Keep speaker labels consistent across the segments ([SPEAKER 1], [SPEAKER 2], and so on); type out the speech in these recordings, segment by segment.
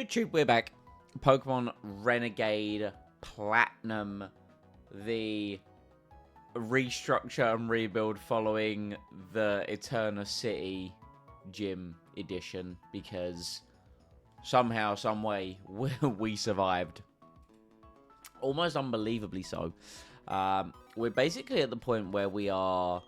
[SPEAKER 1] YouTube, we're back. Pokemon Renegade Platinum, the restructure and rebuild following the Eterna City Gym edition, because somehow, some way, we survived. Almost unbelievably so. We're basically at the point where we are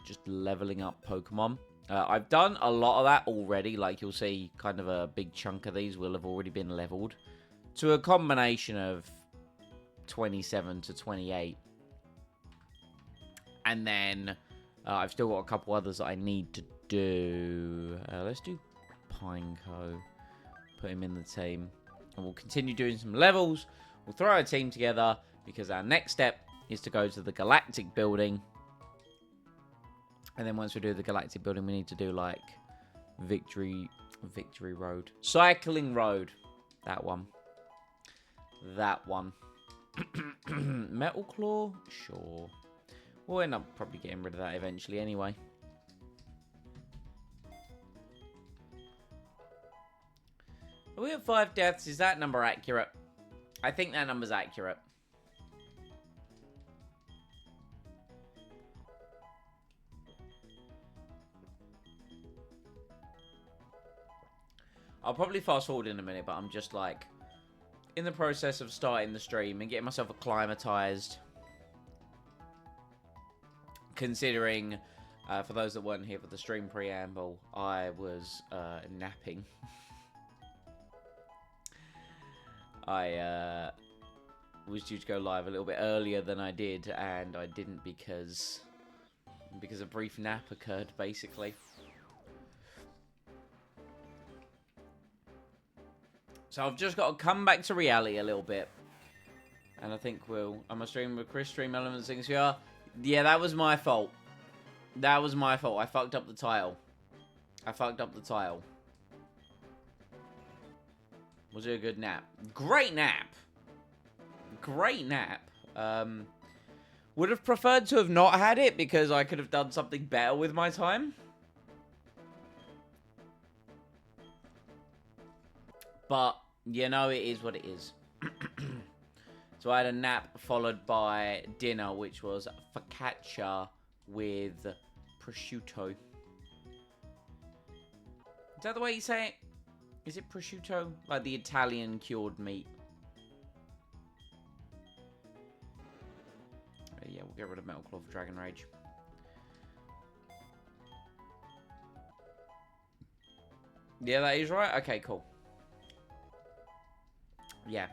[SPEAKER 1] just leveling up Pokemon. I've done a lot of that already. Like, you'll see kind of a big chunk of these will have already been leveled to a combination of 27 to 28. And then I've still got a couple others that I need to do. Let's do Pineco. Put him in the team. And we'll continue doing some levels. We'll throw our team together because our next step is to go to the Galactic Building. And then once we do the Galactic Building, we need to do, like, Victory Road. Cycling Road. That one. That one. Metal Claw? Sure. We'll end up probably getting rid of that eventually anyway. Are we at 5 deaths? Is that number accurate? I think that number's accurate. I'll probably fast forward in a minute, but I'm just, like, in the process of starting the stream and getting myself acclimatized. Considering, for those that weren't here for the stream preamble, I was napping. I was due to go live a little bit earlier than I did, and I didn't because a brief nap occurred, basically. So I've just got to come back to reality a little bit. And I think I'm a stream with Chris, Stream Elements, things here. Yeah, that was my fault. That was my fault. I fucked up the title. Was it a good nap? Great nap. Great nap. Would have preferred to have not had it because I could have done something better with my time. But, you know, it is what it is. So I had a nap followed by dinner, which was focaccia with prosciutto. Is that the way you say it? Is it prosciutto? Like the Italian cured meat. Yeah, we'll get rid of Metal Claw for Dragon Rage. Yeah, that is right? Okay, cool. Yeah.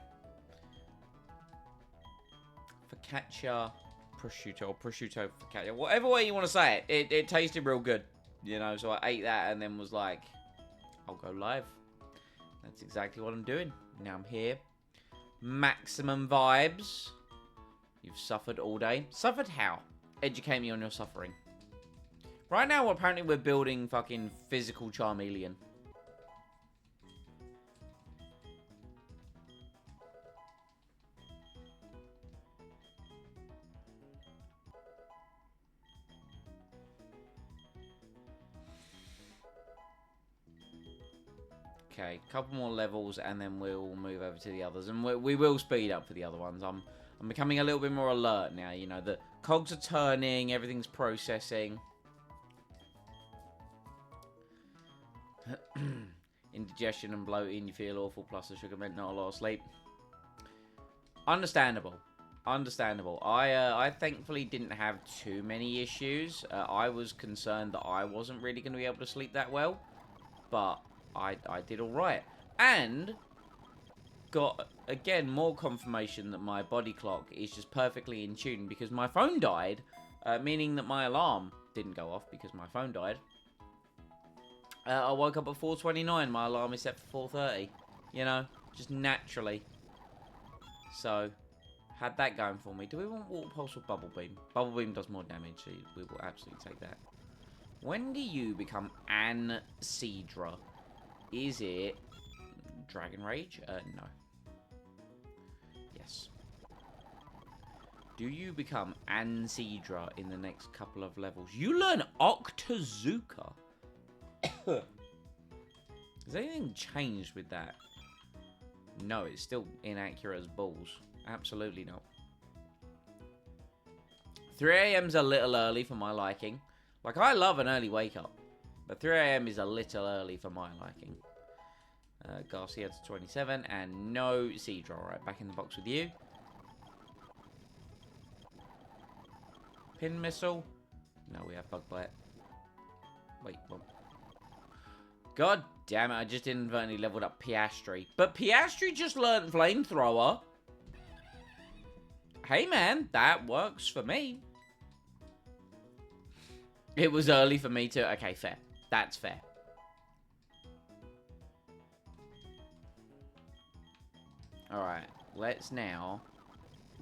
[SPEAKER 1] Focaccia, prosciutto, or prosciutto focaccia. Whatever way you want to say it. It tasted real good. You know, so I ate that and then was like, I'll go live. That's exactly what I'm doing. Now I'm here. Maximum vibes. You've suffered all day. Suffered how? Educate me on your suffering. Right now, apparently we're building fucking physical Charmeleon. Okay, a couple more levels and then we'll move over to the others. And we will speed up for the other ones. I'm becoming a little bit more alert now. You know, the cogs are turning, everything's processing. Indigestion and bloating, you feel awful, plus the sugar meant not a lot of sleep. Understandable. Understandable. I thankfully didn't have too many issues. I was concerned that I wasn't really going to be able to sleep that well. But I did alright. And got, again, more confirmation that my body clock is just perfectly in tune because my phone died, meaning that my alarm didn't go off because my phone died. I woke up at 4:29. My alarm is set for 4:30. You know, just naturally. So, had that going for me. Do we want Water Pulse or Bubble Beam? Bubble Beam does more damage, so we will absolutely take that. When do you become Anseedra? Is it Dragon Rage? No. Yes. Do you become Anseedra in the next couple of levels? You learn Octazooka. Has anything changed with that? No, it's still inaccurate as balls. Absolutely not. 3 a.m.'s a little early for my liking. Like, I love an early wake-up. But 3 a.m. is a little early for my liking. Garcia to 27. And no Seadra. Right, back in the box with you. Pin missile. No, we have bug bite. Wait, what? God damn it, I just inadvertently leveled up Piastri. But Piastri just learned flamethrower. Hey man, that works for me. It was early for me too. Okay, fair. That's fair. Alright, let's now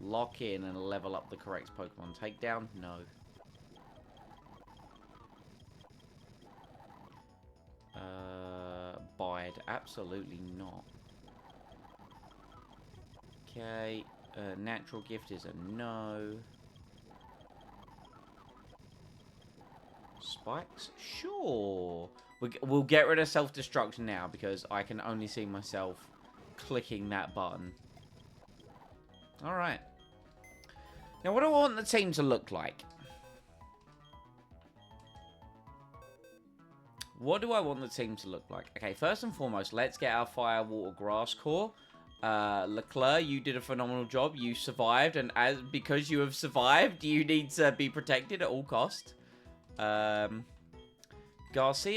[SPEAKER 1] lock in and level up the correct Pokemon. Takedown? No. Bide? Absolutely not. Okay. Natural gift is a no. Spikes? Sure. We'll get rid of self-destruction now because I can only see myself clicking that button. Alright. Now, what do I want the team to look like? What do I want the team to look like? Okay, first and foremost, let's get our Fire, Water, Grass core. Leclerc, you did a phenomenal job. You survived, and because you have survived, you need to be protected at all cost. Garcia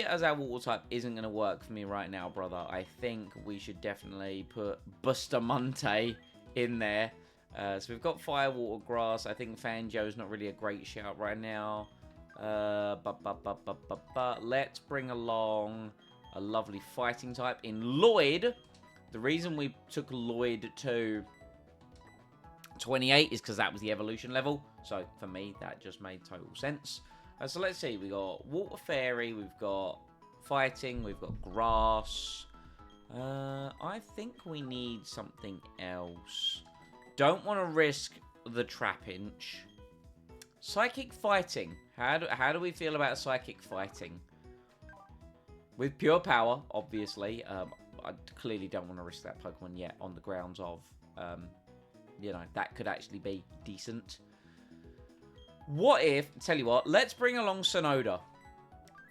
[SPEAKER 1] as our water type isn't going to work for me right now, brother. I think we should definitely put Bustamante in there. So we've got Fire, Water, Grass. I think Fanjo's not really a great shout right now. Let's bring along a lovely fighting type in Lloyd. The reason we took Lloyd to 28 is because that was the evolution level. So for me, that just made total sense. So let's see. We got Water Fairy. We've got fighting. We've got grass. I think we need something else. Don't want to risk the Trapinch. Psychic fighting. How do we feel about psychic fighting? With pure power, obviously. I clearly don't want to risk that Pokemon yet on the grounds of, you know, that could actually be decent. What if, tell you what, let's bring along Sinnoh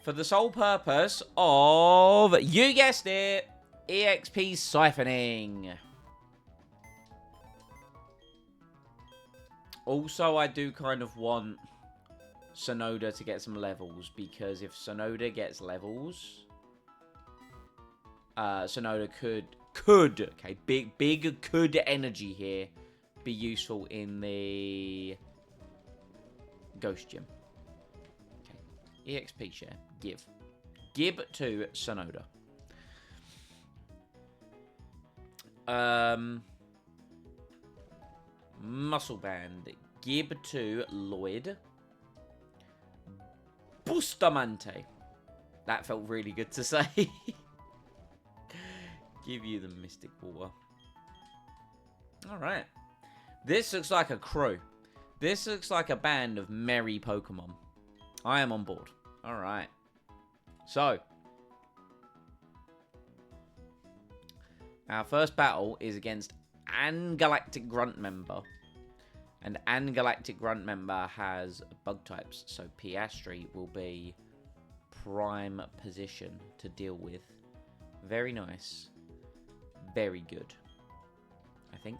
[SPEAKER 1] for the sole purpose of, you guessed it, EXP siphoning. Also, I do kind of want Sinnoh to get some levels, because if Sinnoh gets levels, Sinnoh could, okay, big could energy here, be useful in the Ghost Gym. Okay, EXP share, give to Sinnoh. Muscle Band, give to Lloyd. Bustamante. That felt really good to say. Give you the Mystic Water. Alright. This looks like a crew. This looks like a band of merry Pokemon. I am on board. Alright. So. Our first battle is against Galactic Grunt Member. And Galactic Grunt Member has bug types. So Piastri will be prime position to deal with. Very nice. Very good. I think.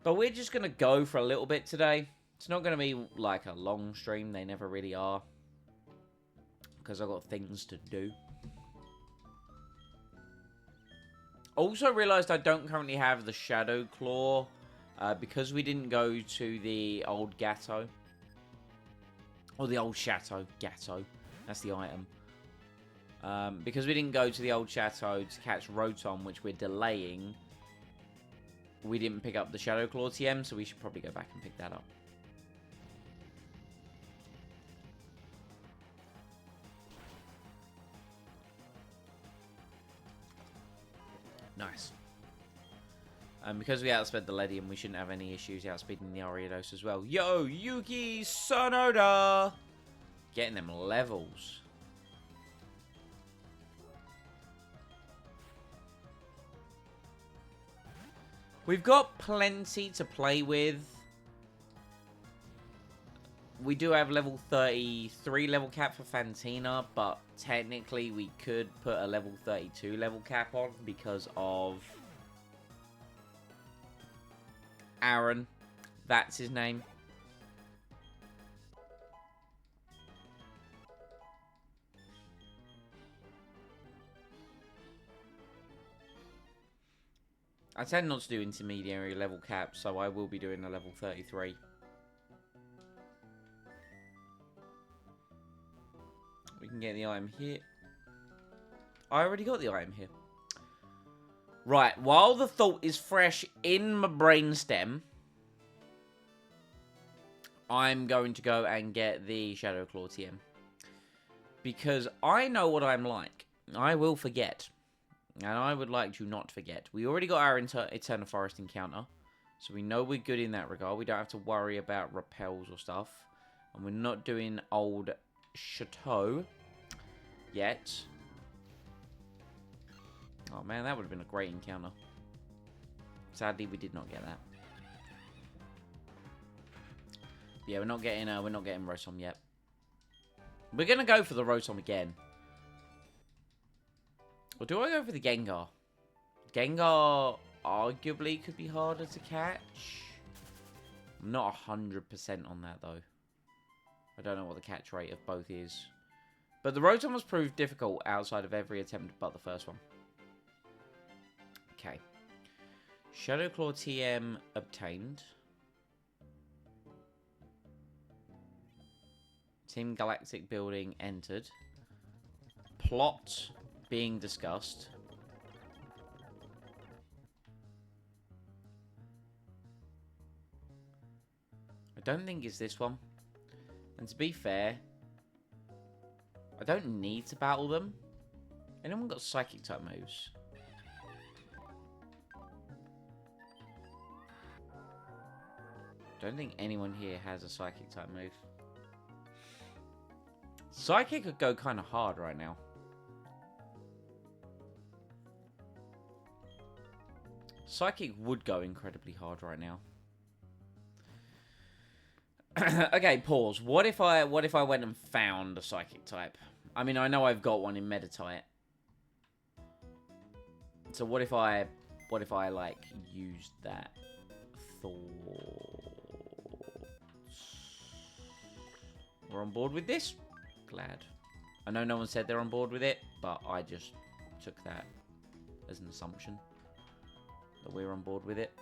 [SPEAKER 1] But we're just going to go for a little bit today. It's not going to be like a long stream. They never really are. Because I've got things to do. Also realised I don't currently have the Shadow Claw. Because we didn't go to the old Gato. Or the old Chateau. Gato. That's the item. Because we didn't go to the old Chateau to catch Rotom, which we're delaying. We didn't pick up the Shadow Claw TM, so we should probably go back and pick that up. Nice. Because we outsped the Ledium, we shouldn't have any issues outspeeding the Ariados as well. Yo, Yuki Sonoda! Getting them levels. We've got plenty to play with. We do have level 33 level cap for Fantina, but technically we could put a level 32 level cap on because of Aaron. That's his name. I tend not to do intermediary level caps, so I will be doing a level 33. We can get the item here. I already got the item here. Right, while the thought is fresh in my brainstem, I'm going to go and get the Shadow Claw TM. Because I know what I'm like. I will forget. And I would like to not forget. We already got our Eternal Forest encounter. So we know we're good in that regard. We don't have to worry about repels or stuff. And we're not doing Old Chateau yet. Oh man, that would have been a great encounter. Sadly, we did not get that. Yeah, we're not getting Rotom yet. We're gonna go for the Rotom again. Or do I go for the Gengar? Gengar arguably could be harder to catch. I'm not 100% on that, though. I don't know what the catch rate of both is. But the Rotom was proved difficult outside of every attempt but the first one. Okay. Shadow Claw TM obtained. Team Galactic Building entered. Plot being discussed. I don't think it's this one. And to be fair, I don't need to battle them. Anyone got Psychic type moves? Don't think anyone here has a Psychic type move. Psychic could go kind of hard right now. Psychic would go incredibly hard right now. Okay, pause. What if I went and found a Psychic type? I mean, I know I've got one in Meditite. So what if I like used that thoughts? We're on board with this? Glad. I know no one said they're on board with it, but I just took that as an assumption that we're on board with it.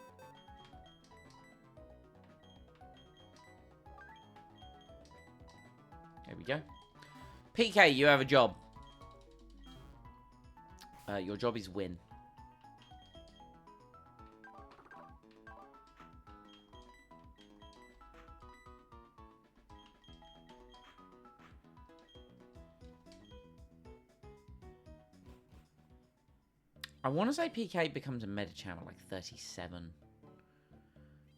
[SPEAKER 1] There we go. PK, you have a job. Your job is win. I want to say PK becomes a Medicham at like 37.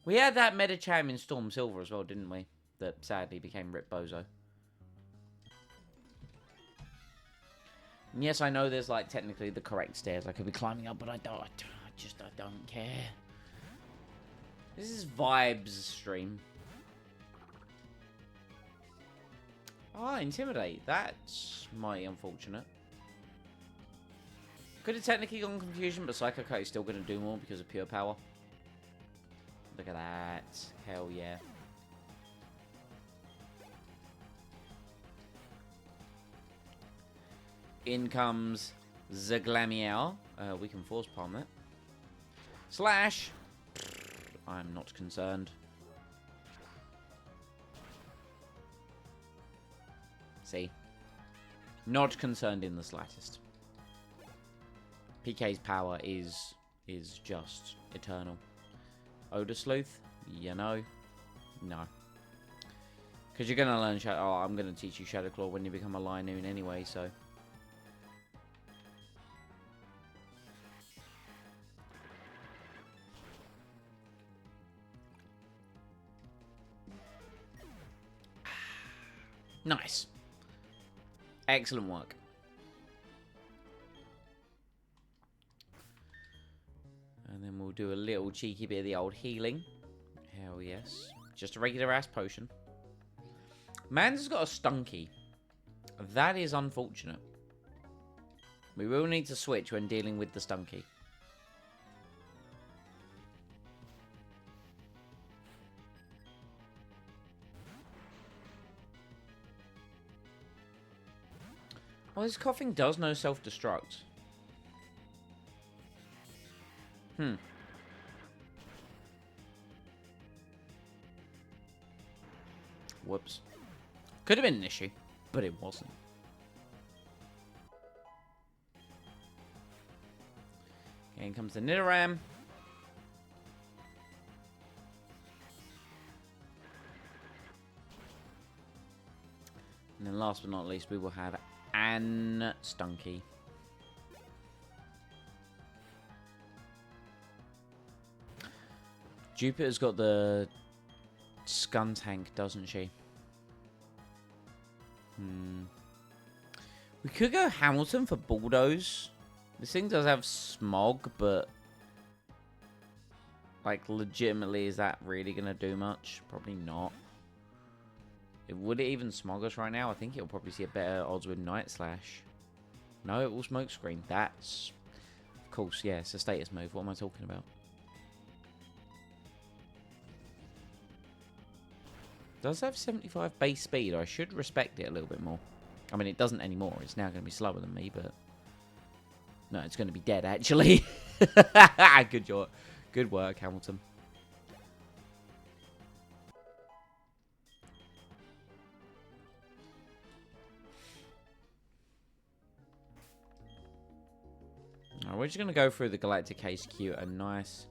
[SPEAKER 1] We had that Medicham in Storm Silver as well, didn't we? That sadly became Rip Bozo. And yes, I know there's like technically the correct stairs I could be climbing up, but I don't care. This is vibes stream. Ah, Intimidate. That's mighty unfortunate. Could have technically gone Confusion, but Psycho Cut is still going to do more because of pure power. Look at that. Hell yeah. In comes Zaglamiel. We can Force Palm that. Slash. I'm not concerned. See? Not concerned in the slightest. PK's power is just eternal. Odor Sleuth? You know? No. Because you're going to learn Shadow... Oh, I'm going to teach you Shadow Claw when you become a Linoon anyway, so... Nice. Excellent work. And then we'll do a little cheeky bit of the old healing. Hell yes. Just a regular ass potion. Man's got a stunky. That is unfortunate. We will need to switch when dealing with the stunky. Well, this coughing does no self-destruct. Whoops. Could have been an issue, but it wasn't. In comes the Nidoran. And then last but not least, we will have An Stunky. Jupiter's got the Skuntank, doesn't she? We could go Hamilton for Bulldoze. This thing does have Smog, but like legitimately, is that really gonna do much? Probably not. Would it even smog us right now? I think it'll probably see a better odds with Night Slash. No, it will smoke screen. That's, of course, yeah, it's a status move. What am I talking about? Does have 75 base speed. I should respect it a little bit more. I mean, it doesn't anymore. It's now going to be slower than me, but no, it's going to be dead actually. Good job. Good work, Hamilton. Right, we're just going to go through the Galactic HQ at a nice,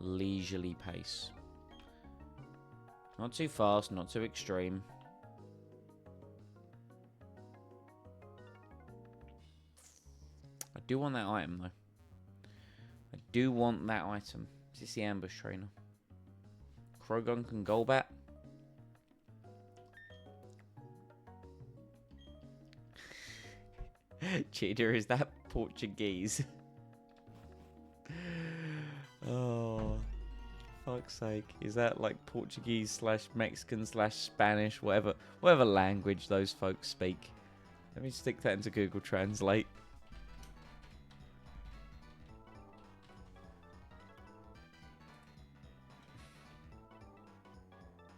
[SPEAKER 1] leisurely pace. Not too fast, not too extreme. I do want that item, though. I do want that item. Is this the ambush trainer? Krogunk and Golbat? Cheater, is that Portuguese? Oh, fuck's sake. Is that like Portuguese / Mexican / Spanish, whatever language those folks speak? Let me stick that into Google Translate.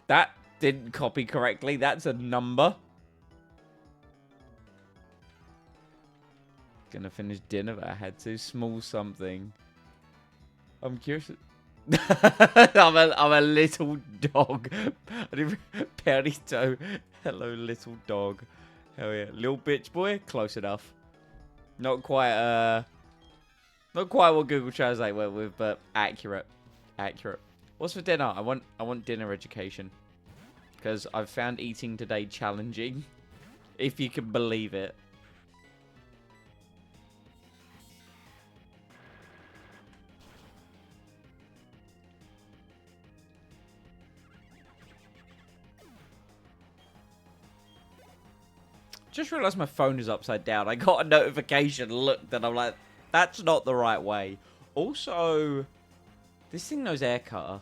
[SPEAKER 1] That didn't copy correctly. That's a number. Gonna finish dinner, but I had to. Small something. I'm curious. I'm a little dog. Perrito. Hello, little dog. Hell yeah. Little bitch boy? Close enough. Not quite what Google Translate went with, but accurate. Accurate. What's for dinner? I want dinner education. Because I've found eating today challenging. If you can believe it. Just realised my phone is upside down. I got a notification, looked, and I'm like, that's not the right way. Also, this thing knows air cutter.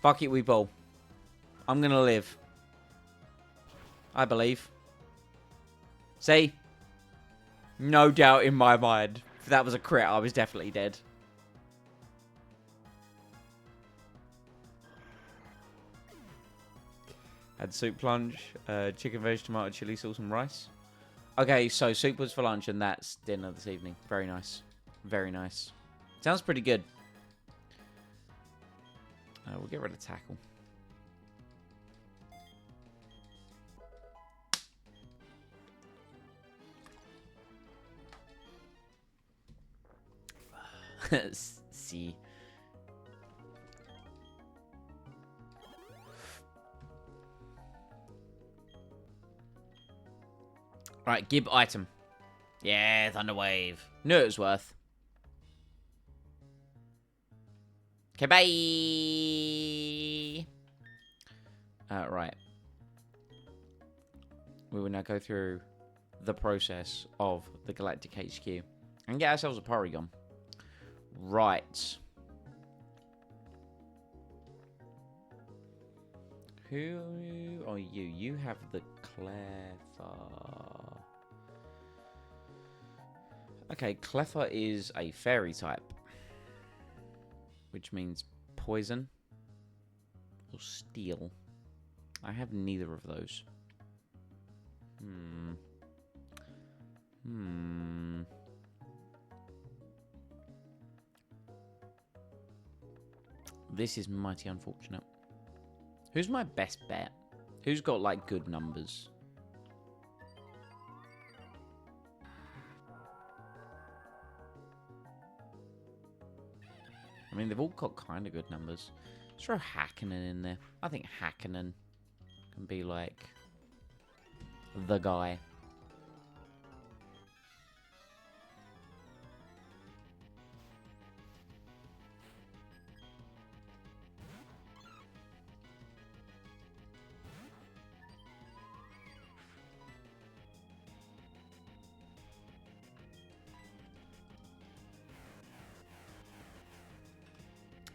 [SPEAKER 1] Fuck it, we ball. I'm gonna live. I believe. See? No doubt in my mind. If that was a crit, I was definitely dead. Had soup plunge, chicken, veg, tomato, chili sauce, and rice. Okay, so soup was for lunch, and that's dinner this evening. Very nice. Very nice. Sounds pretty good. We'll get rid of tackle. See. Right, Gib item. Yeah, Thunder Wave. Knew it was worth. Okay, bye. Right. We will now go through the process of the Galactic HQ and get ourselves a Porygon. Right. Who are you? You have the Cleffa. Okay, Cleffa is a fairy type. Which means poison or steel. I have neither of those. This is mighty unfortunate. Who's my best bet? Who's got, like, good numbers? I mean, they've all got kind of good numbers. Let's throw Hakkinen in there. I think Hakkinen can be, like, the guy.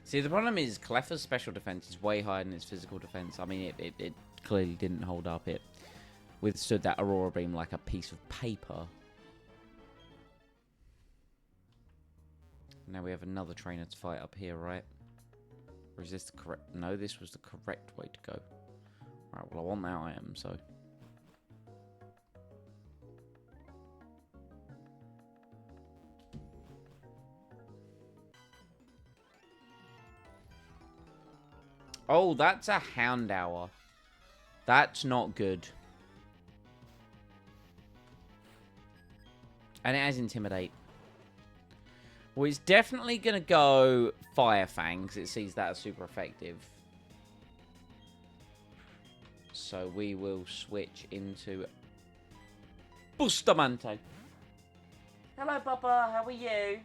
[SPEAKER 1] See, the problem is Cleffa's special defense is way higher than its physical defense. I mean, it clearly didn't hold up. It withstood that Aurora Beam like a piece of paper. Now we have another trainer to fight up here, right? Or is this the correct... No, this was the correct way to go. Right, well, I want that item, so... Oh, that's a Houndour. That's not good. And it has Intimidate. Well, it's definitely going to go Fire Fang, because it sees that as super effective. So we will switch into Bustamante. Hello, Papa. How are you?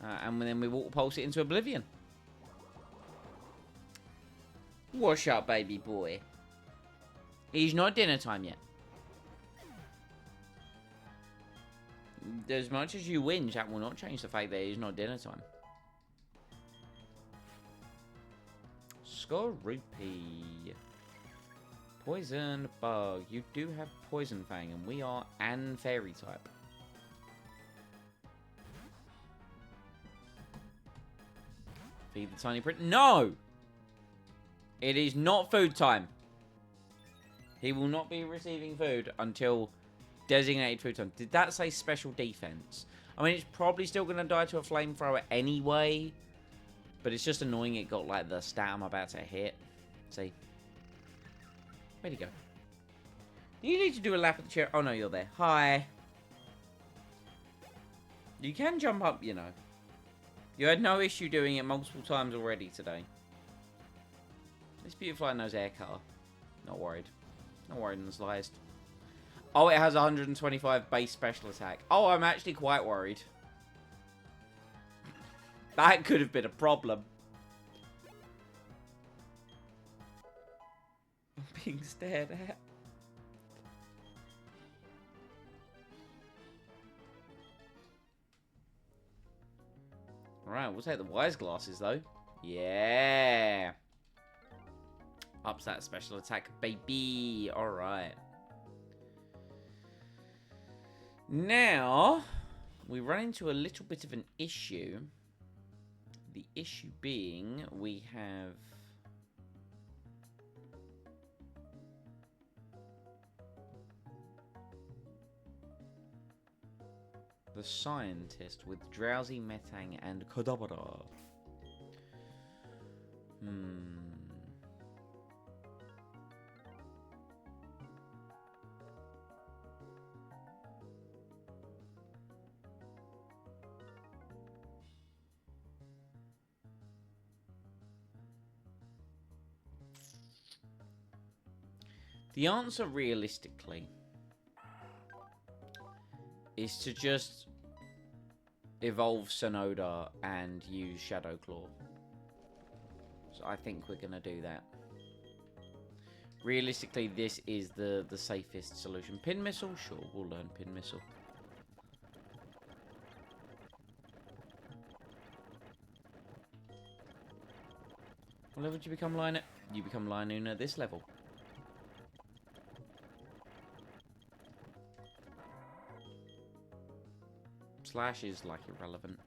[SPEAKER 1] And then we Water Pulse it into Oblivion. Wash up, baby boy. He's not dinner time yet. As much as you whinge, that will not change the fact that it is not dinner time. Skorupi. Poison Bug. You do have Poison Fang, and we are an Fairy type. Feed the tiny print. No! It is not food time. He will not be receiving food until designated food time. Did that say special defense? I mean, it's probably still going to die to a flamethrower anyway. But it's just annoying it got, like, the stat I'm about to hit. See? Where'd he go? Do you need to do a lap of the chair? Oh, no, you're there. Hi. You can jump up, you know. You had no issue doing it multiple times already today. This Beautifly knows air cutter. Not worried. Not worried in the slightest. Oh, it has 125 base special attack. Oh, I'm actually quite worried. That could have been a problem. I'm being stared at. Alright, we'll take the wise glasses though. Yeah. Ups that special attack, baby. Alright. Now, we run into a little bit of an issue. The issue being, we have... the Scientist with Drowsy, Metang, and Kadabra. The answer, realistically, is to just evolve Sinnoh and use Shadow Claw. So I think we're going to do that. Realistically, this is the safest solution. Pin missile? Sure, we'll learn pin missile. What level do you become Lion at? You become Lion at this level. Slash is like irrelevant.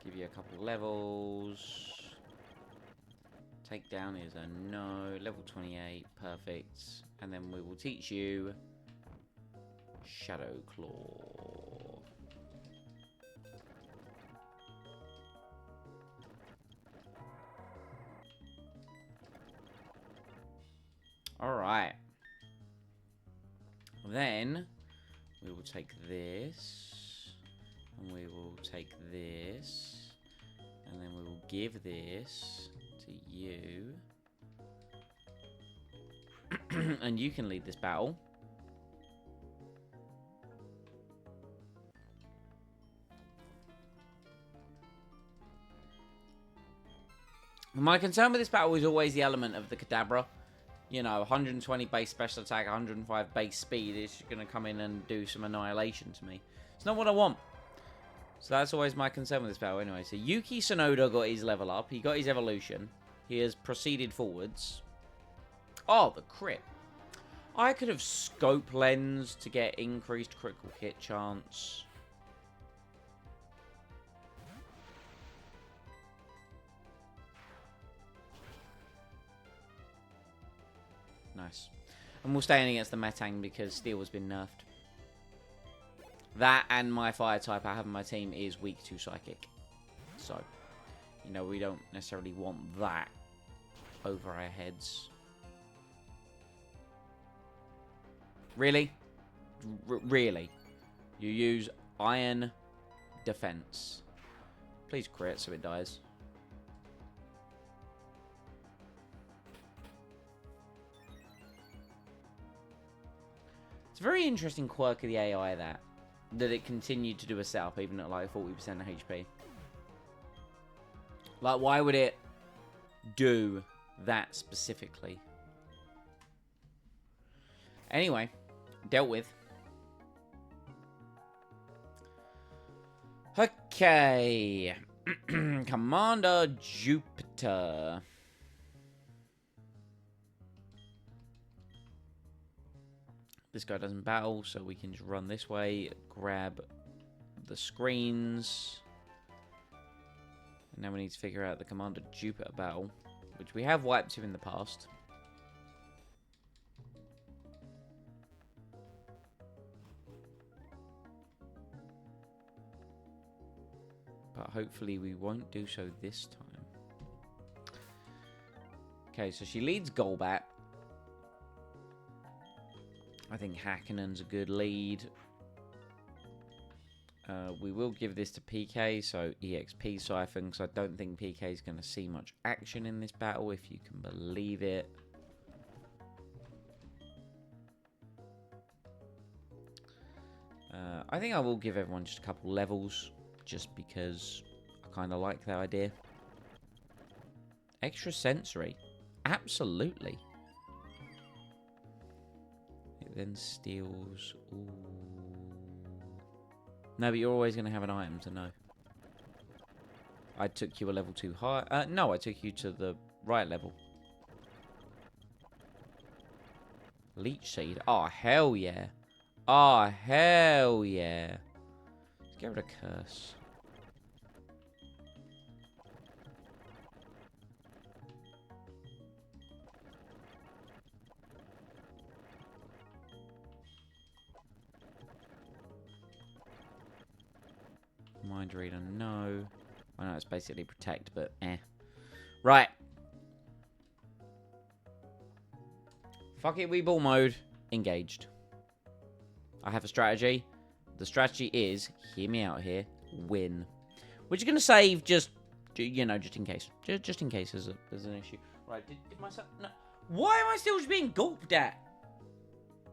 [SPEAKER 1] Give you a couple levels. Takedown is a no. Level 28, perfect. And then we will teach you Shadow Claw. Alright. Then we will take this. And we will take this. And then we will give this to you. And you can lead this battle. My concern with this battle is always the element of the Kadabra. You know, 120 base special attack, 105 base speed. It's going to come in and do some annihilation to me. It's not what I want. So that's always my concern with this battle anyway. So Yuki Tsunoda got his level up. He got his evolution. He has proceeded forwards. Oh, the crit. I could have scope lens to get increased critical hit chance. Nice. And we'll stay in against the Metang because Steel has been nerfed. That and my fire type I have in my team is weak to Psychic. So, you know, we don't necessarily want that over our heads. Really? Really? You use Iron Defense. Please crit so it dies. It's a very interesting quirk of the AI that it continued to do a setup even at like 40% HP. Like, why would it do that specifically? Anyway, dealt with. Okay. Commander Jupiter. This guy doesn't battle, so we can just run this way, grab the screens. And now we need to figure out the Commander Jupiter battle, which we have wiped him in the past. But hopefully we won't do so this time. Okay, so she leads Golbat. I think Hakkonen's a good lead. We will give this to PK, so EXP Siphon, because I don't think PK is going to see much action in this battle, if you can believe it. I think I will give everyone just a couple levels, just because I kind of like that idea. Extra sensory. Absolutely. It then steals... Ooh. No, but you're always going to have an item to know. I took you a level too high. No, I took you to the right level. Leech Seed. Oh, hell yeah. Oh, hell yeah. Let's get rid of Curse. Mind Reader, no. I know it's basically Protect, but eh. Right. Fuck it, Weeball mode. Engaged. I have a strategy. The strategy is, hear me out here, win. Which is going to save just, you know, just in case. Just in case there's an issue. Right, did myself... No. Why am I still just being gulped at?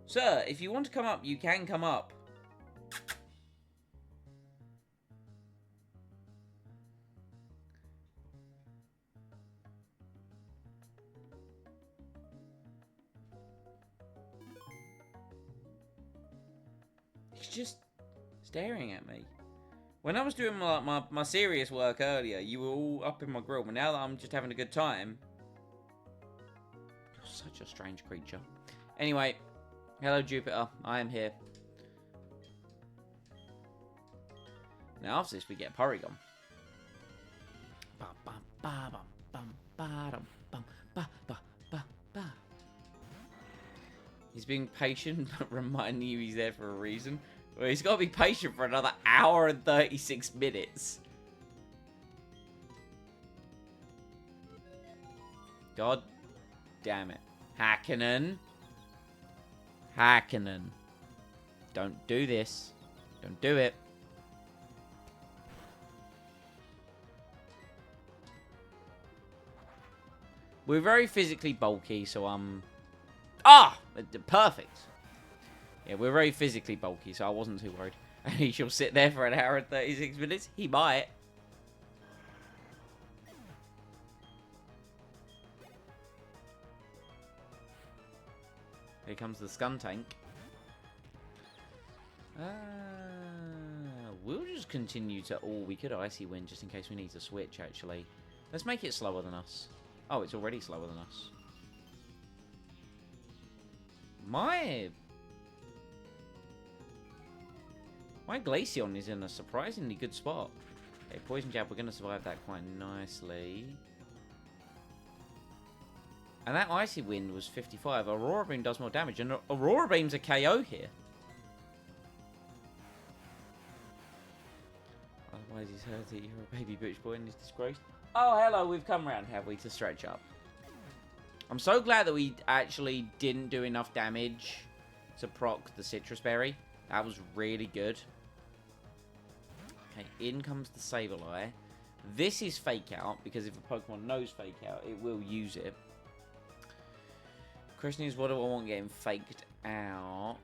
[SPEAKER 1] Sir, if you want to come up, you can come up. just staring at me. When I was doing my serious work earlier, you were all up in my grill. But now that I'm just having a good time... You're such a strange creature. Anyway, hello Jupiter. I am here. Now after this, we get Porygon. He's being patient, but reminding you he's there for a reason. Well, he's got to be patient for another hour and 36 minutes. God damn it. Hakkinen. Hakkinen. Don't do this. Don't do it. We're very physically bulky, so perfect. Yeah, we're very physically bulky, so I wasn't too worried. And he shall sit there for an hour and 36 minutes. He might. Here comes the Skuntank. We'll just continue to... Oh, we could Icy Wind just in case we need to switch, actually. Let's make it slower than us. Oh, it's already slower than us. My Glaceon is in a surprisingly good spot. Okay, Poison Jab, we're going to survive that quite nicely. And that Icy Wind was 55. Aurora Beam does more damage, and Aurora Beam's a KO here. Otherwise he's heard that you're a baby bitch boy and he's disgraced. Oh, hello, we've come round, have we, to stretch up. I'm so glad that we actually didn't do enough damage to proc the Citrus Berry. That was really good. Okay, in comes the Sableye. This is Fake Out, because if a Pokemon knows Fake Out, it will use it. Question is, what do I want getting faked out?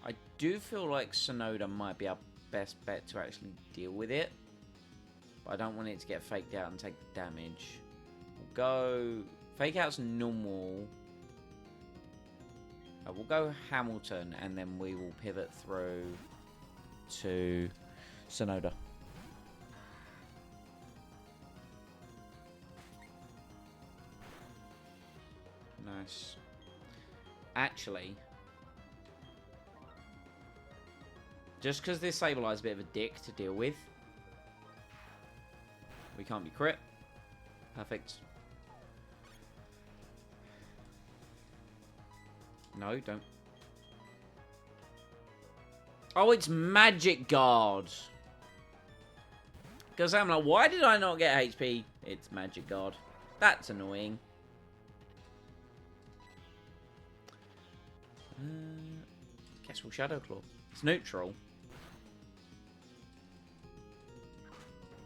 [SPEAKER 1] I do feel like Sinnoh might be our best bet to actually deal with it. But I don't want it to get faked out and take damage. We'll go... Fake Out's normal. We'll go Hamilton, and then we will pivot through to Sinnoh. Nice. Actually... Just because this Sableye is a bit of a dick to deal with. We can't be crit. Perfect. No, don't. Oh, it's Magic Guard. Because I'm like, why did I not get HP? It's Magic Guard. That's annoying. Guess we'll Shadow Claw. It's neutral.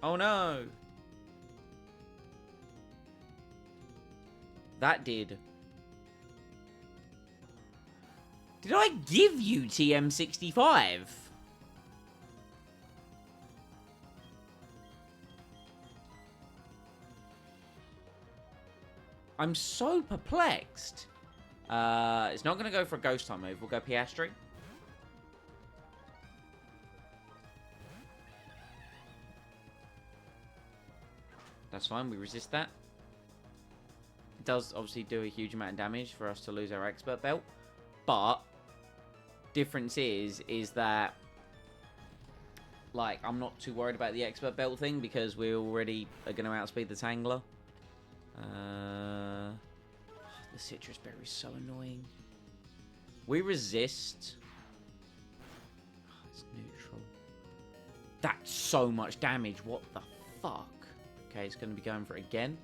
[SPEAKER 1] Oh no! That did. Did I give you TM65? I'm so perplexed. It's not going to go for a Ghost type move. We'll go Piastri. That's fine, we resist that. It does obviously do a huge amount of damage for us to lose our Expert Belt. But, difference is that, like, I'm not too worried about the Expert Belt thing because we already are going to outspeed the Tangler. The Citrus Berry is so annoying. We resist. Oh, it's neutral. That's so much damage. What the fuck? Okay, it's going to be going for it again.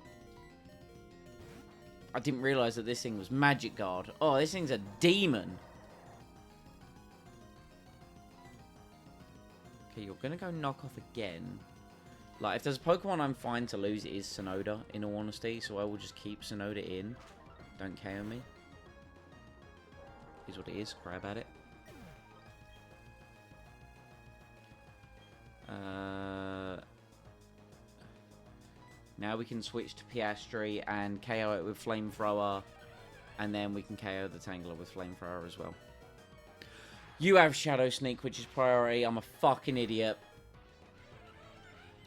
[SPEAKER 1] I didn't realise that this thing was Magic Guard. Oh, this thing's a demon. Okay, you're going to go knock off again. Like, if there's a Pokemon I'm fine to lose, it is Sinnoh, in all honesty. So I will just keep Sinnoh in. Don't KO me. Here's what it is. Cry about it. Now we can switch to Piastri and KO it with Flamethrower And then we can KO the Tangler with Flamethrower as well. You have Shadow Sneak, which is priority. I'm a fucking idiot.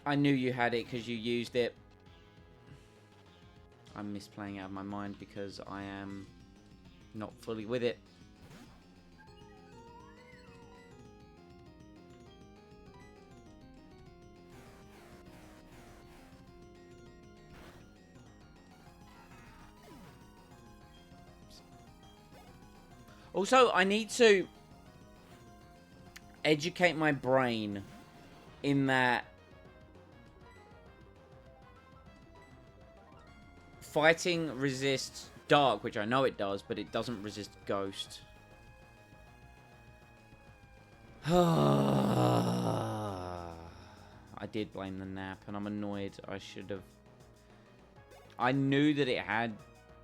[SPEAKER 1] I knew you had it because you used it. I'm misplaying out of my mind because I am not fully with it. Also, I need to educate my brain in that fighting resists dark, which I know it does, but it doesn't resist ghost. I did blame the nap, and I'm annoyed. I should have... I knew that it had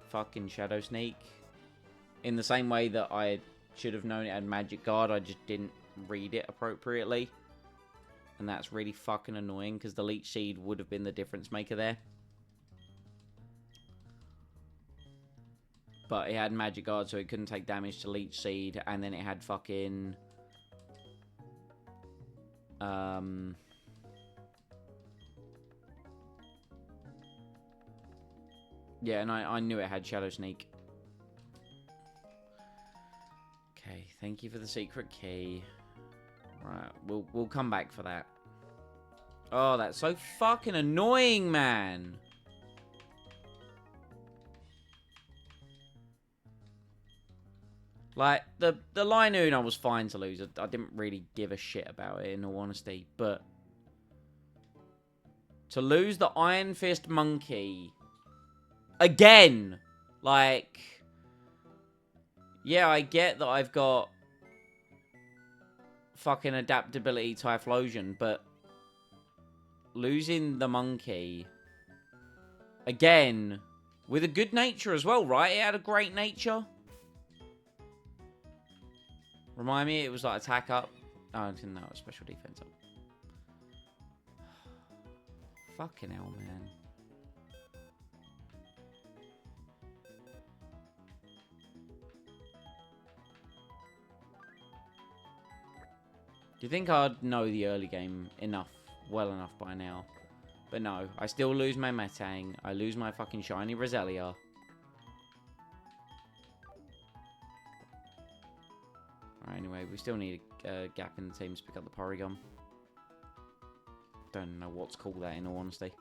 [SPEAKER 1] fucking Shadow Sneak. In the same way that I should have known it had Magic Guard, I just didn't read it appropriately. And that's really fucking annoying, because the Leech Seed would have been the difference maker there. But it had Magic Guard, so it couldn't take damage to Leech Seed, and then it had fucking... Yeah, and I knew it had Shadow Sneak. Okay, thank you for the secret key. Right, we'll come back for that. Oh, that's so fucking annoying, man. Like, the Linoon I was fine to lose. I didn't really give a shit about it, in all honesty. But to lose the Iron Fist Monkey again, like... Yeah, I get that I've got fucking adaptability Typhlosion, but losing the monkey again with a good nature as well, right? It had a great nature. Remind me, it was like attack up. Oh, I didn't know it was special defense up. Fucking hell, man. Do you think I'd know the early game well enough by now? But no, I still lose my Metang. I lose my fucking shiny Roselia. Alright, anyway, we still need a gap in the team to pick up the Porygon. Don't know what's called that, in all honesty.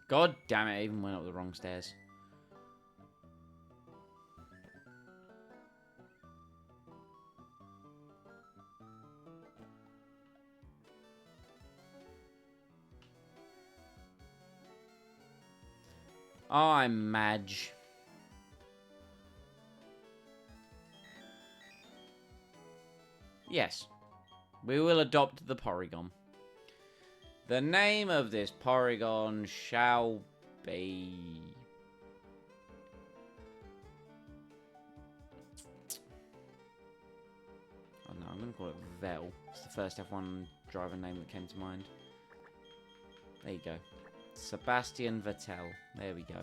[SPEAKER 1] God damn it, I even went up the wrong stairs. I'm Madge. Yes. We will adopt the Porygon. The name of this Porygon shall be... Oh no, I'm going to call it Vel. It's the first F1 driver name that came to mind. There you go. Sebastian Vettel. There we go.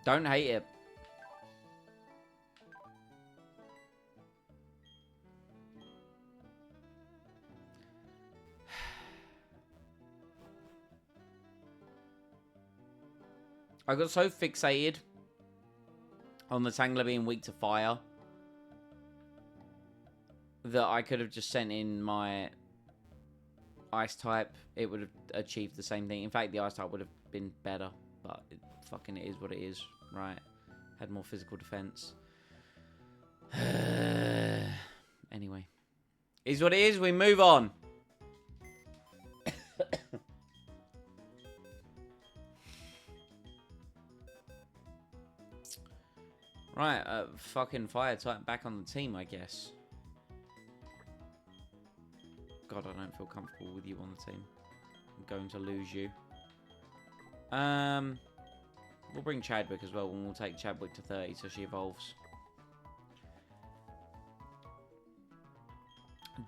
[SPEAKER 1] Don't hate it. I got so fixated on the Tangler being weak to fire that I could have just sent in my Ice type. It would have achieved the same thing. In fact, the Ice type would have been better, but it is what it is, right? Had more physical defense. Anyway. Is what it is, we move on. Right, fucking fire type back on the team, I guess. God, I don't feel comfortable with you on the team. I'm going to lose you. We'll bring Chadwick as well, and we'll take Chadwick to 30 so she evolves.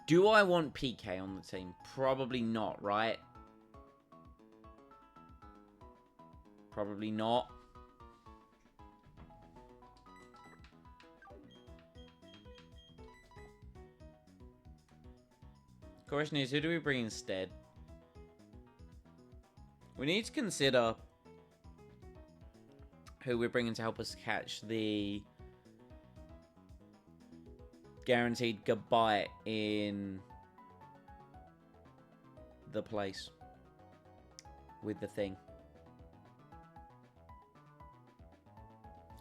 [SPEAKER 1] Do I want PK on the team? Probably not, right? Probably not. Question is, who do we bring instead? We need to consider who we're bringing to help us catch the guaranteed goodbye in the place with the thing.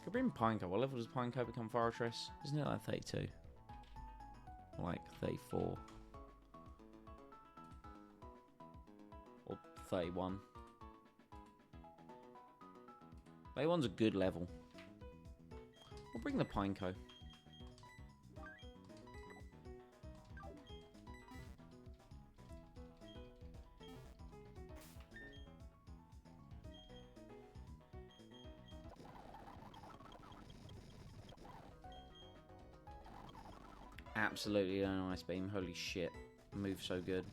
[SPEAKER 1] Could bring Pineco. What level does Pineco become Fortress? Isn't it like 32? Like 34. Or 31. 31's a good level. We'll bring the Pineco. Absolutely no Ice Beam. Holy shit. Moves so good.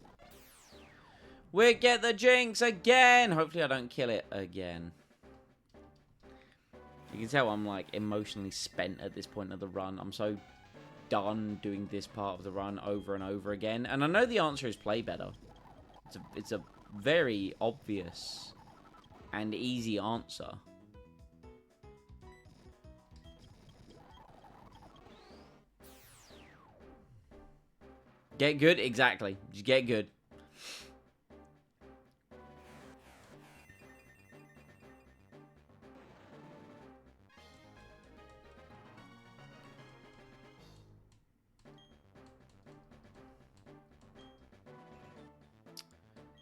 [SPEAKER 1] We get the Jinx again! Hopefully I don't kill it again. You can tell I'm like emotionally spent at this point of the run. I'm so done doing this part of the run over and over again. And I know the answer is play better. It's a very obvious and easy answer. Get good? Exactly. Just get good.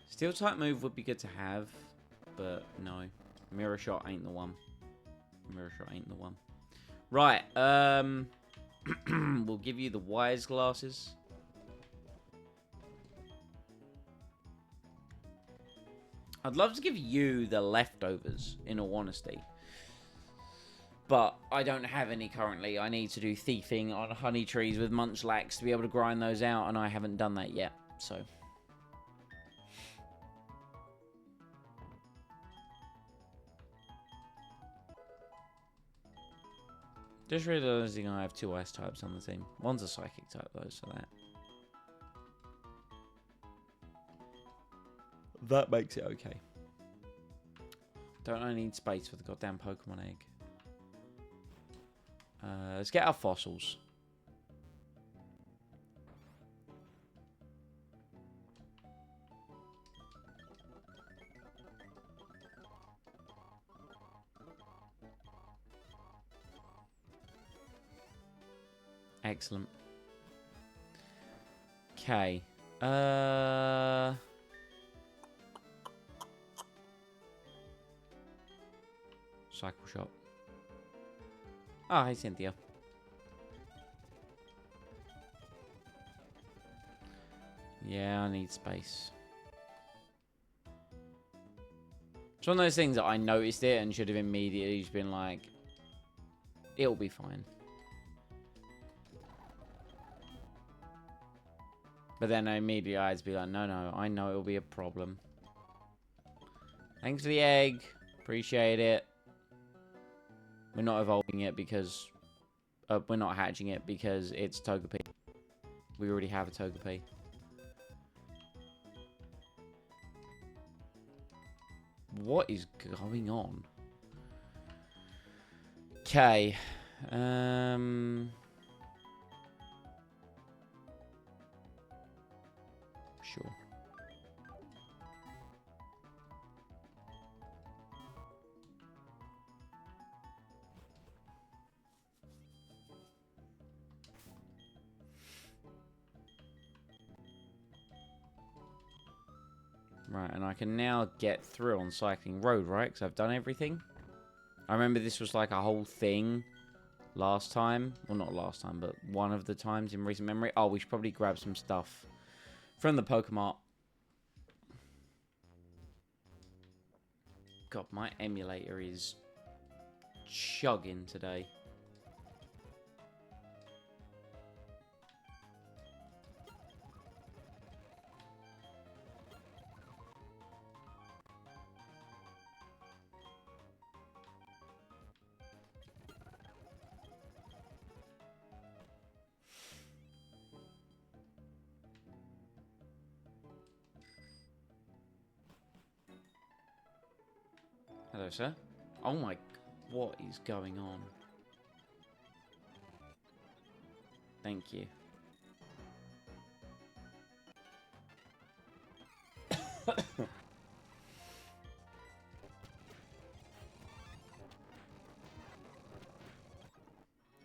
[SPEAKER 1] Steel type move would be good to have, but no. Mirror shot ain't the one. Mirror shot ain't the one. Right, we'll give you the wise glasses. I'd love to give you the leftovers, in all honesty. But I don't have any currently. I need to do thieving on honey trees with munchlax to be able to grind those out, and I haven't done that yet, so... Just realizing I have two ice types on the team. One's a psychic type though, so that makes it okay. Don't I need space for the goddamn Pokemon egg? Let's get our fossils. Excellent. Okay. Cycle shop. Oh, hey, Cynthia. Yeah, I need space. It's one of those things that I noticed it and should have immediately just been like, it'll be fine. But then I immediately I had to be like, no, no, I know it'll be a problem. Thanks for the egg. Appreciate it. We're not evolving it because... we're not hatching it because it's Togepi. We already have a Togepi. What is going on? Okay. Sure. Right, and I can now get through on Cycling Road, right? Because I've done everything. I remember this was like a whole thing last time. Well, not last time, but one of the times in recent memory. Oh, we should probably grab some stuff from the Pokemon. God, my emulator is chugging today. Hello, sir. Oh my... What is going on? Thank you.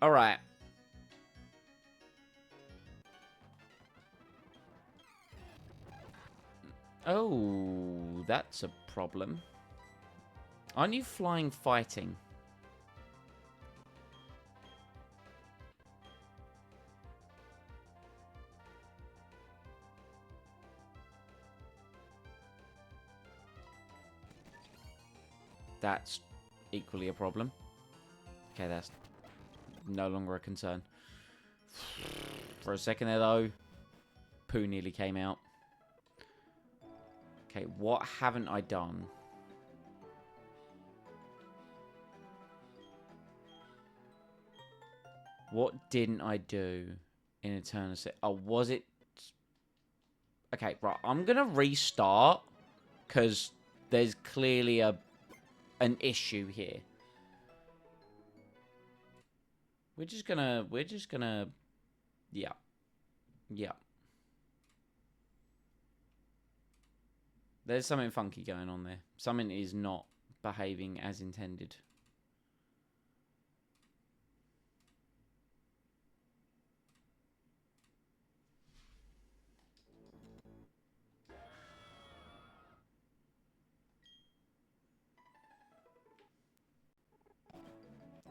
[SPEAKER 1] Alright. Oh, that's a problem. Aren't you flying fighting? That's equally a problem. Okay, that's no longer a concern. For a second there, though, poo nearly came out. Okay, what haven't I done? What didn't I do in Eternity? Oh, was it... Okay, right, I'm going to restart because there's clearly an issue here. We're just gonna, yeah. Yeah. There's something funky going on there. Something is not behaving as intended.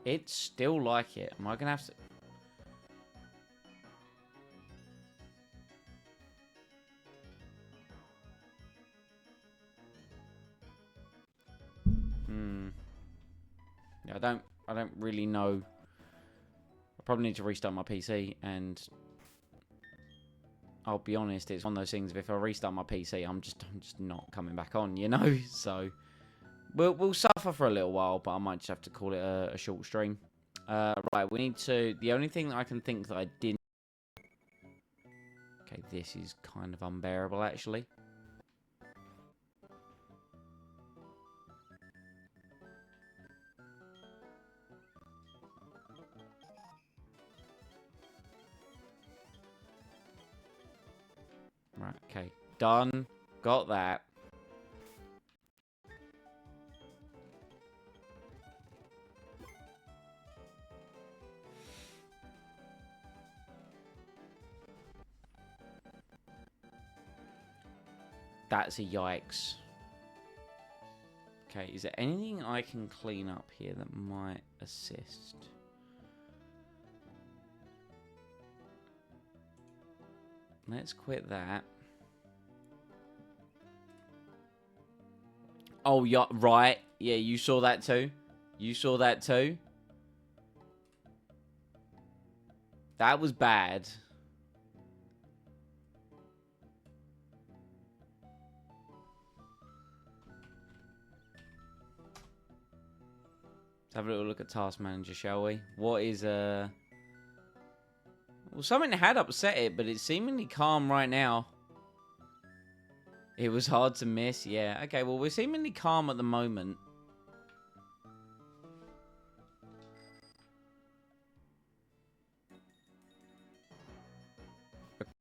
[SPEAKER 1] It's still like it. Am I gonna have to... Yeah, I don't really know. I probably need to restart my PC, and I'll be honest, it's one of those things. If I restart my PC, I'm just not coming back on, you know. So we'll suffer for a little while, but I might just have to call it a short stream. Right, we need to... The only thing that I can think that I didn't... Okay, this is kind of unbearable, actually. Right, okay. Done. Got that. That's a yikes. Okay, is there anything I can clean up here that might assist? Let's quit that. Oh, yeah, right. Yeah, you saw that too. You saw that too. That was bad. Let's have a little look at Task Manager, shall we? What is Well, something had upset it, but it's seemingly calm right now. It was hard to miss, yeah. Okay, well, we're seemingly calm at the moment.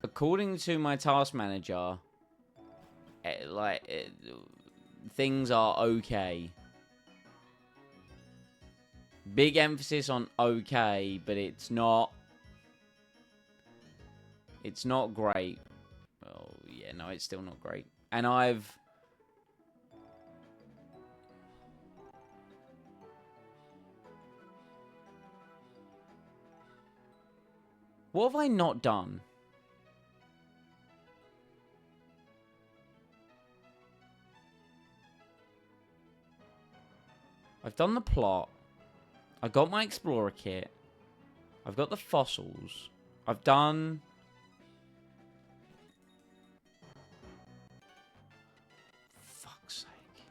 [SPEAKER 1] According to my Task Manager, things are okay. Big emphasis on okay, but it's not... It's not great. Oh, yeah, no, it's still not great. And I've... What have I not done? I've done the plot. I got my Explorer kit. I've got the fossils. I've done... Fuck's sake.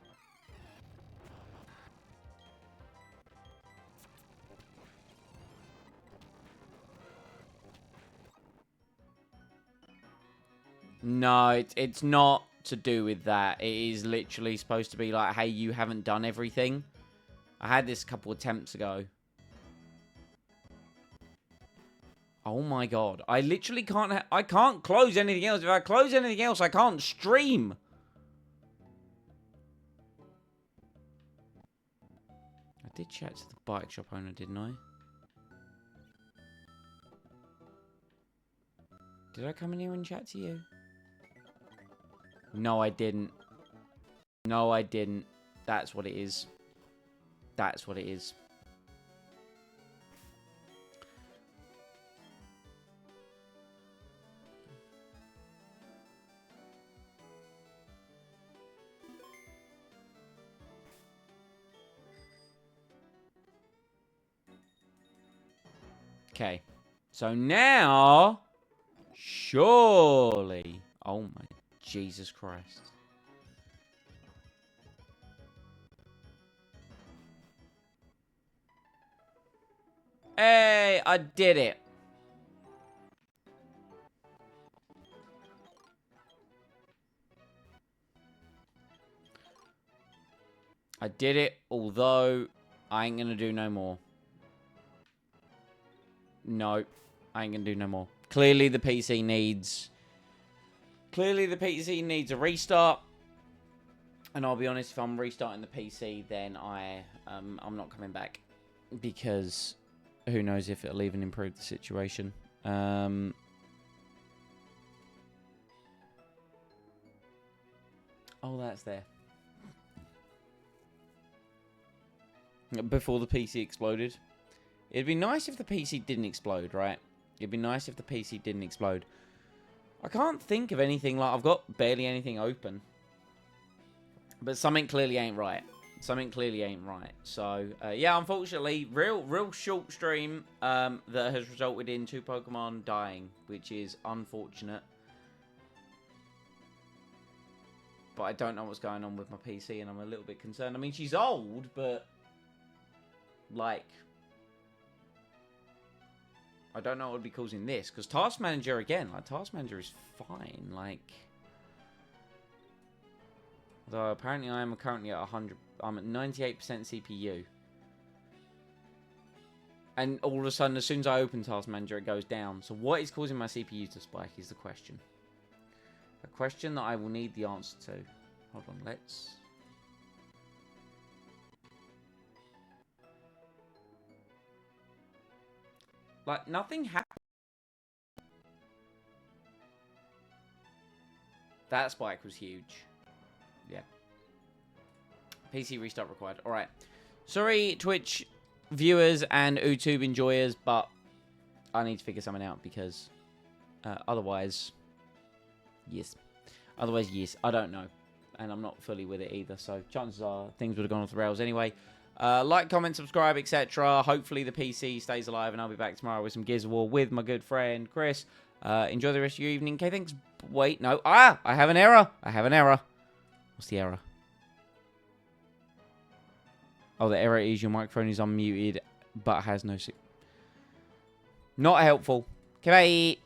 [SPEAKER 1] No, it's not to do with that. It is literally supposed to be like, hey, you haven't done everything. I had this a couple attempts ago. Oh my god. I literally can't... I can't close anything else. If I close anything else, I can't stream. I did chat to the bike shop owner, didn't I? Did I come in here and chat to you? No, I didn't. No, I didn't. That's what it is. That's what it is. Okay. So now... Surely... Oh my... Jesus Christ. Hey, I did it. I did it, although I ain't gonna do no more. No, I ain't gonna do no more. Clearly the PC needs... Clearly the PC needs a restart. And I'll be honest, if I'm restarting the PC, then I'm not coming back. Because who knows if it'll even improve the situation. Oh, that's there. Before the PC exploded. It'd be nice if the PC didn't explode, right? It'd be nice if the PC didn't explode. I can't think of anything, like, I've got barely anything open. But something clearly ain't right. Something clearly ain't right. So, yeah, unfortunately, real short stream that has resulted in 2 Pokemon dying, which is unfortunate. But I don't know what's going on with my PC, and I'm a little bit concerned. I mean, she's old, but, like... I don't know what would be causing this. Because Task Manager, again, like, Task Manager is fine. Like... Although, apparently, I am currently at 100... I'm at 98% CPU. And all of a sudden, as soon as I open Task Manager, it goes down. So what is causing my CPU to spike is the question. A question that I will need the answer to. Hold on, let's... Like, nothing happened. That spike was huge. Yeah. PC restart required. Alright. Sorry, Twitch viewers and YouTube enjoyers, but I need to figure something out because otherwise... Yes. Otherwise, yes. I don't know. And I'm not fully with it either, so chances are things would have gone off the rails anyway. Like, comment, subscribe, etc. Hopefully the PC stays alive, and I'll be back tomorrow with some Gears of War with my good friend Chris. Enjoy the rest of your evening. Okay, thanks. Wait, no. Ah! I have an error. I have an error. What's the error? Oh, the error is your microphone is unmuted, but has no... Not helpful. Okay, bye.